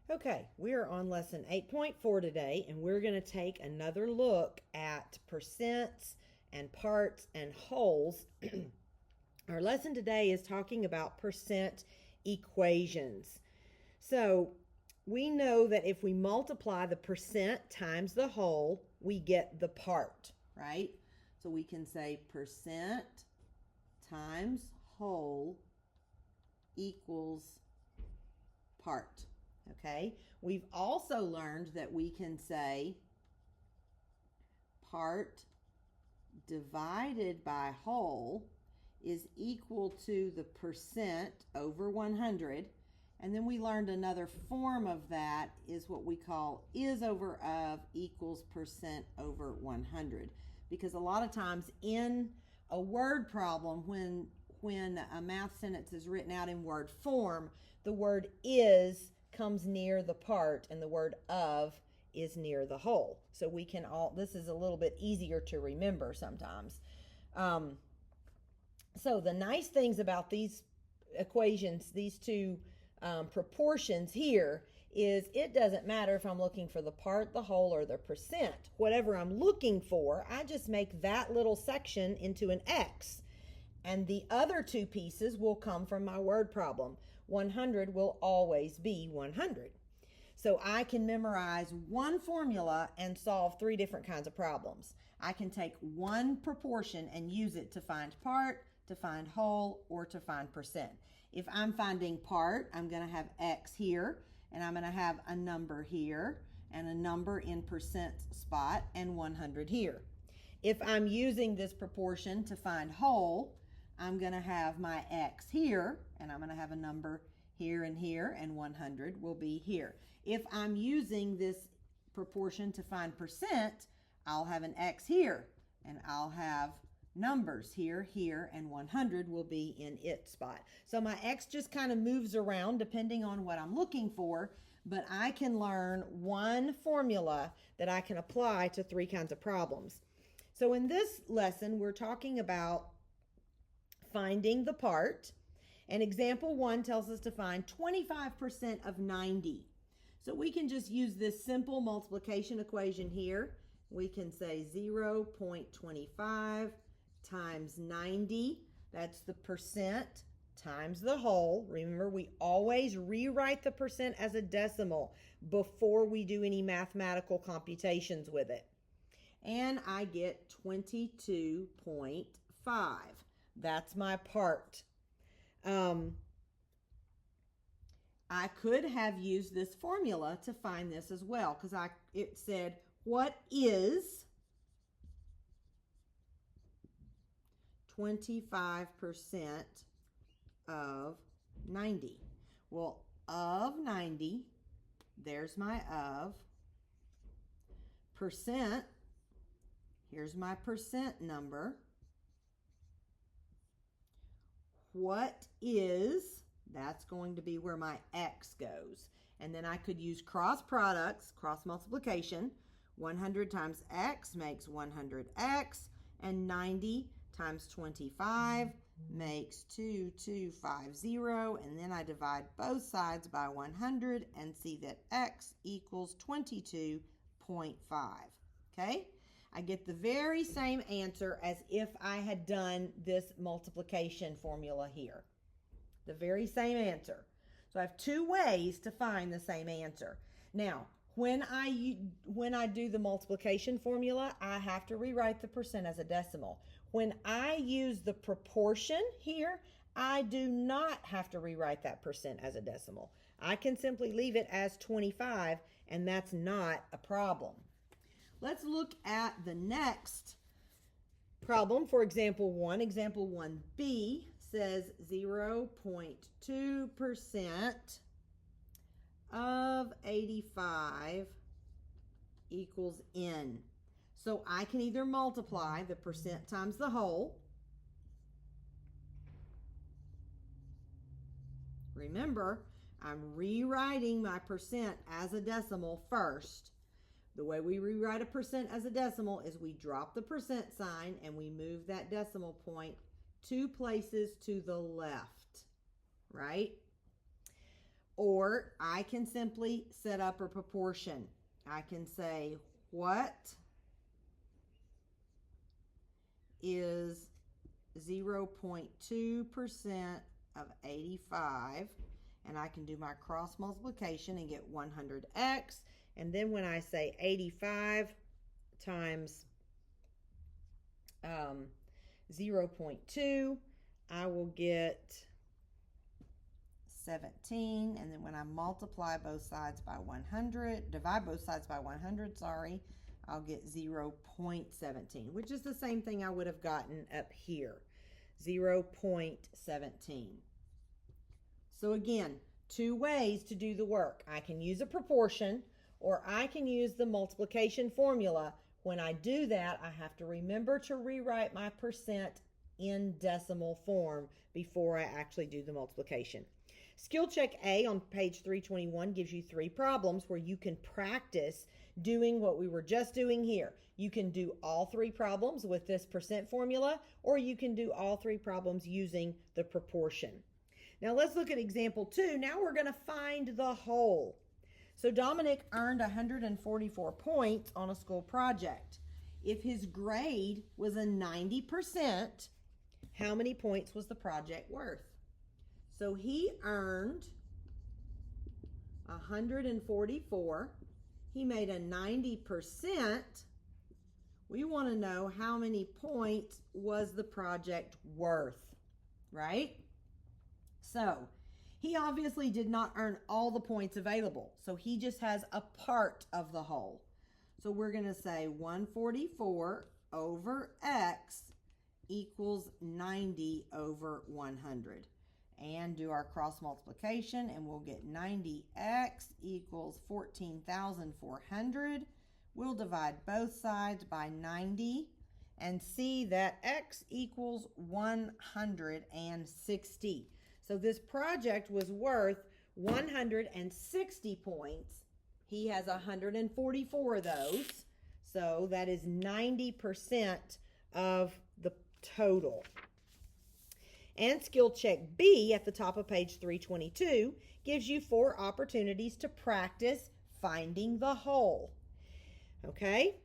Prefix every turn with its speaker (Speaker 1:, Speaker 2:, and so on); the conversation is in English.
Speaker 1: Okay, we are on lesson 8.4 today, and we're going to take another look at percents and parts and wholes. Our lesson today is talking about percent equations. So we know that if we multiply the percent times the whole, we get the part, right? So we can say percent times whole equals part. Okay, we've also learned that we can say part divided by whole is equal to the percent over 100. And then we learned another form of that is what we call is over of equals percent over 100. Because a lot of times in a word problem, when a math sentence is written out in word form, the word is comes near the part and the word of is near the whole. So we can this is a little bit easier to remember sometimes. So the nice things about these equations, these two proportions here, is it doesn't matter if I'm looking for the part, the whole, or the percent. Whatever I'm looking for, I just make that little section into an X. And the other two pieces will come from my word problem. 100 will always be 100. So I can memorize one formula and solve three different kinds of problems. I can take one proportion and use it to find part, to find whole, or to find percent. If I'm finding part, I'm going to have X here, and I'm going to have a number here, and a number in percent spot, and 100 here. If I'm using this proportion to find whole, I'm going to have my X here, and I'm going to have a number here, and 100 will be here. If I'm using this proportion to find percent, I'll have an X here, and I'll have numbers here, and 100 will be in its spot. So my X just kind of moves around depending on what I'm looking for, but I can learn one formula that I can apply to three kinds of problems. So in this lesson, we're talking about finding the part, and example 1 tells us to find 25% of 90. So we can just use this simple multiplication equation here. We can say 0.25 times 90, that's the percent, times the whole. Remember, we always rewrite the percent as a decimal before we do any mathematical computations with it. And I get 22.5. That's my part. I could have used this formula to find this as well, because it said, what is 25% of 90? Well, of 90, there's my of. Percent, here's my percent number. What is, that's going to be where my X goes. And then I could use cross products, cross multiplication. 100 times X makes 100X, and 90 times 25 makes 2250, and then I divide both sides by 100 and see that X equals 22.5. Okay? I get the very same answer as if I had done this multiplication formula here. The very same answer. So I have two ways to find the same answer. Now, when I do the multiplication formula, I have to rewrite the percent as a decimal. When I use the proportion here, I do not have to rewrite that percent as a decimal. I can simply leave it as 25, and that's not a problem. Let's look at the next problem for example 1. Example 1b says 0.2% of 85 equals n. So I can either multiply the percent times the whole. Remember, I'm rewriting my percent as a decimal first. The way we rewrite a percent as a decimal is we drop the percent sign and we move that decimal point 2 places to the left, right? Or I can simply set up a proportion. I can say, what is 0.2% of 85? And I can do my cross multiplication and get 100x. And then when I say 85 times 0.2, I will get 17. And then when I multiply both sides by 100, divide both sides by 100, sorry, I'll get 0.17, which is the same thing I would have gotten up here, 0.17. So again, two ways to do the work. I can use a proportion, or I can use the multiplication formula. When I do that, I have to remember to rewrite my percent in decimal form before I actually do the multiplication. Skill check A on page 321 gives you 3 problems where you can practice doing what we were just doing here. You can do all 3 problems with this percent formula, or you can do all 3 problems using the proportion. Now let's look at example 2. Now we're going to find the whole. So Dominic earned 144 points on a school project. If his grade was a 90%, how many points was the project worth? So he earned 144. He made a 90%. We want to know how many points was the project worth, right? So he obviously did not earn all the points available. So he just has a part of the whole. So we're going to say 144 over x equals 90 over 100. And do our cross multiplication, and we'll get 90x equals 14,400. We'll divide both sides by 90 and see that x equals 160. So this project was worth 160 points. He has 144 of those. So that is 90% of the total. And skill check B at the top of page 322 gives you 4 opportunities to practice finding the whole. Okay,